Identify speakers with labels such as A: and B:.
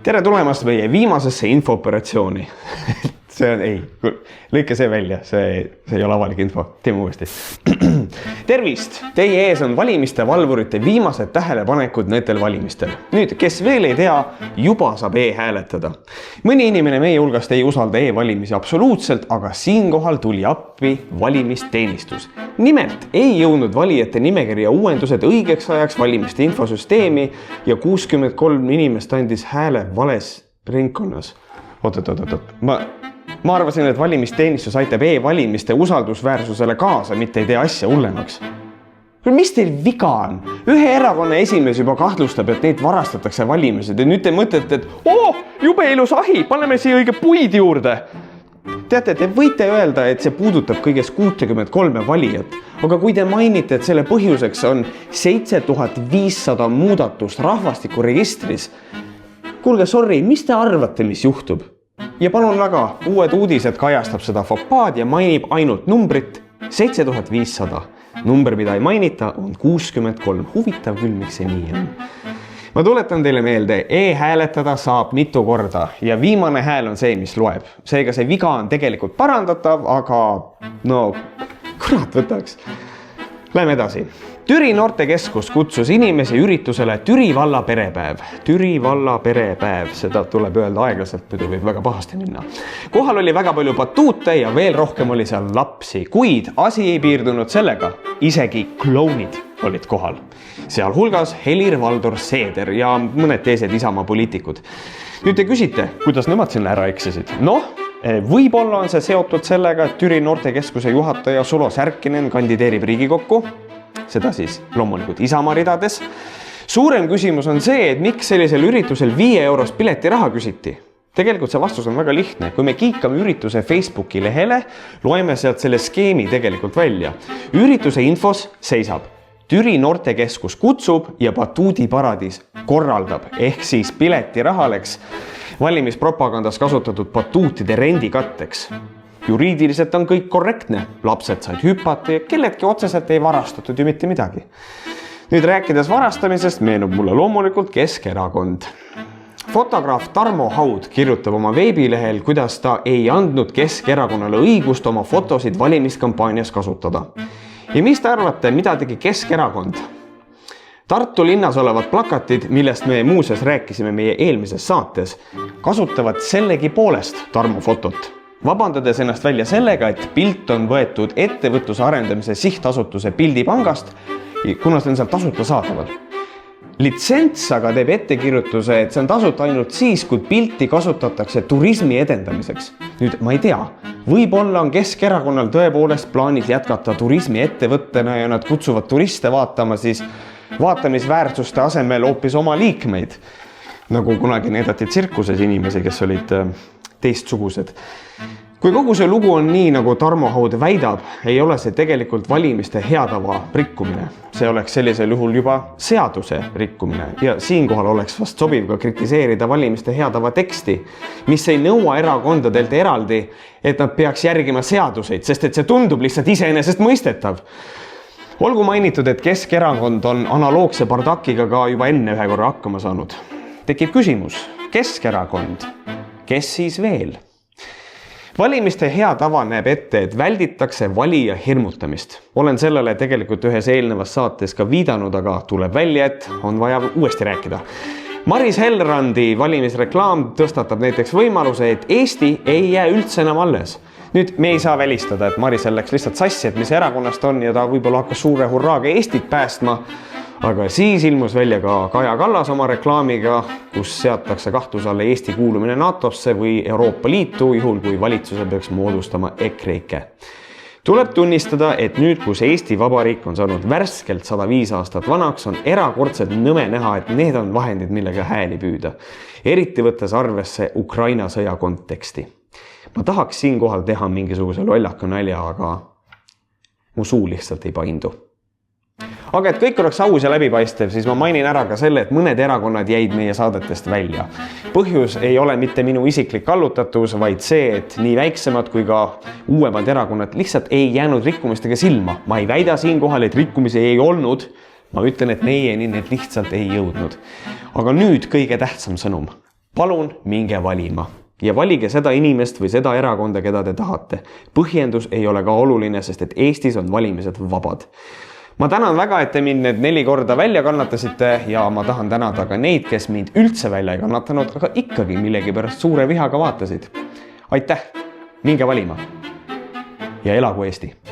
A: Tere tulemast meie viimasesse infooperatsiooni. See on, lõike see välja, see ei ole avalik info. Teeme uuesti. Tervist! Teie ees on valimiste valvurite viimased tähelepanekud nendel valimistel. Nüüd, kes veel ei tea, juba saab e-hääletada. Mõni inimene meie hulgast ei usalda e-valimisi absoluutselt, aga siinkohal tuli appi valimisteenistus. Nimelt ei jõudnud valijate nimekirja uuendused õigeks ajaks valimiste infosüsteemi ja 63 inimest andis hääle vales ringkonnas. Ma arvasin, et valimisteenistus aitab e-valimiste usaldusväärsusele kaasa, mitte ei tee asja hullemaks. Mis teil viga on? Ühe erakonna esimees juba kahtlustab, et neid varastatakse valimised ja nüüd te mõtlete, et jube ilus ahi, paneme siia õige puid juurde. Teate, te võite öelda, et see puudutab kõigest 63 valijat, aga kui te mainite, et selle põhjuseks on 7500 muudatust rahvastikuregistris, kuulge, sorry, mis te arvate, mis juhtub? Ja palun väga, uued uudised kajastab seda fopaad ja mainib ainult numbrit 7500. Number, mida ei mainita, on 63. Huvitav küll, miks see nii on. Ma tuletan teile meelde, e-hääletada saab mitu korda ja viimane hääl on see, mis loeb. Seega see viga on tegelikult parandatav, aga kurat võtaks. Läheme edasi. Türi noortekeskus kutsus inimesi üritusele Türi valla perepäev. Türi valla perepäev, seda tuleb öelda aeglaselt, muidu võib väga pahasti minna. Kohal oli väga palju batuute ja veel rohkem oli seal lapsi, kuid asi ei piirdunud sellega. Isegi klounid olid kohal. Sealhulgas Helir-Valdor Seeder ja mõned teised Isamaa poliitikud. Nüüd te küsite, kuidas nemad sinna ära eksisid? Võib-olla on see seotud sellega, et Türi noortekeskuse juhataja Sulo Särkinen kandideerib Riigikokku, seda siis loomulikult Isamaa ridades. Suurem küsimus on see, et miks sellisel üritusel 5 eurost piletiraha küsiti. Tegelikult see vastus on väga lihtne. Kui me kiikame ürituse Facebooki lehele, loeme sealt selle skeemi tegelikult välja. Ürituse infos seisab. Türi noortekeskus kutsub ja batuudiparadiis korraldab, ehk siis piletiraha läks valimispropagandas kasutatud batuutide rendikatteks. Juriidiliselt on kõik korrektne, lapsed said hüpata ja kelledki otseselt ei varastatud ju mitte midagi. Nüüd rääkides varastamisest meenub mulle loomulikult Keskerakond. Fotograaf Tarmo Haud kirjutab oma veebilehel, kuidas ta ei andnud Keskerakonnale õigust oma fotosid valimiskampaanias kasutada. Ja mis te arvate, mida tegi Keskerakond? Tartu linnas olevad plakatid, millest me muuseas rääkisime meie eelmises saates, kasutavad sellegi poolest Tarmo fotot. Vabandades ennast välja sellega, et pilt on võetud ettevõtluse arendamise sihtasutuse Pildipangast, kuna see on seal tasuta saadaval. Litsents aga teeb ettekirjutuse, et see on tasuta ainult siis, kui pilti kasutatakse turismi edendamiseks. Nüüd ma ei tea, võib-olla on Keskerakonnal tõepoolest plaanis jätkata turismi ettevõttena ja nad kutsuvad turiste vaatama siis vaatamisväärtuste asemel hoopis oma liikmeid, nagu kunagi näidati tsirkuses inimesi, kes olid teistsugused. Kui kogu see lugu on nii, nagu Tarmo Haud väidab, ei ole see tegelikult valimiste heatava rikkumine. See oleks sellisel juhul juba seaduse rikkumine ja siinkohal oleks vast sobiv ka kritiseerida valimiste heatava teksti, mis ei nõua erakondadelt eraldi, et nad peaks järgima seaduseid, sest et see tundub lihtsalt iseenesest mõistetav. Olgu mainitud, et Keskerakond on analoogse bardakiga ka juba enne ühe korra hakkama saanud. Tekib küsimus, Keskerakond, kes siis veel? Valimiste hea tava näeb ette, et välditakse valija hirmutamist. Olen sellele tegelikult ühes eelnevas saates ka viidanud, aga tuleb välja, et on vaja uuesti rääkida. Maris Helrandi valimisreklaam tõstatab näiteks võimaluse, et Eesti ei jää üldse enam alles. Nüüd me ei saa välistada, et Marisel läks lihtsalt sassi, et mis erakonnast on ja ta võib-olla hakkas suure hurraaga Eestit päästma, aga siis ilmus välja ka Kaja Kallas oma reklaamiga, kus seatakse kahtluse alla Eesti kuulumine NATO-sse või Euroopa Liitu, juhul kui valitsuse peaks moodustama EKREIKE. Tuleb tunnistada, et nüüd, kus Eesti Vabariik on saanud värskelt 105 aastat vanaks, on erakordselt nõme näha, et need on vahendid, millega hääli püüda. Eriti võttes arvesse Ukraina sõja konteksti. Ma tahaks siinkohal teha mingisuguse lollaka nalja, aga mu suu lihtsalt ei paindu. Aga et kõik oleks aus ja läbipaistev, siis ma mainin ära ka selle, et mõned erakonnad jäid meie saadetest välja. Põhjus ei ole mitte minu isiklik kallutatus, vaid see, et nii väiksemad kui ka uuemad erakonnad lihtsalt ei jäänud rikkumistega silma. Ma ei väida siinkohal, et rikkumisi ei olnud. Ma ütlen, et meieni need lihtsalt ei jõudnud. Aga nüüd kõige tähtsam sõnum. Palun minge valima ja valige seda inimest või seda erakonda, keda te tahate. Põhjendus ei ole ka oluline, sest et Eestis on valimised vabad. Ma tänan väga, et te mind need 4 korda välja kannatasite ja ma tahan tänada ka neid, kes mind üldse välja ei kannatanud, aga ikkagi millegipärast suure vihaga vaatasid. Aitäh, minge valima ja elagu Eesti!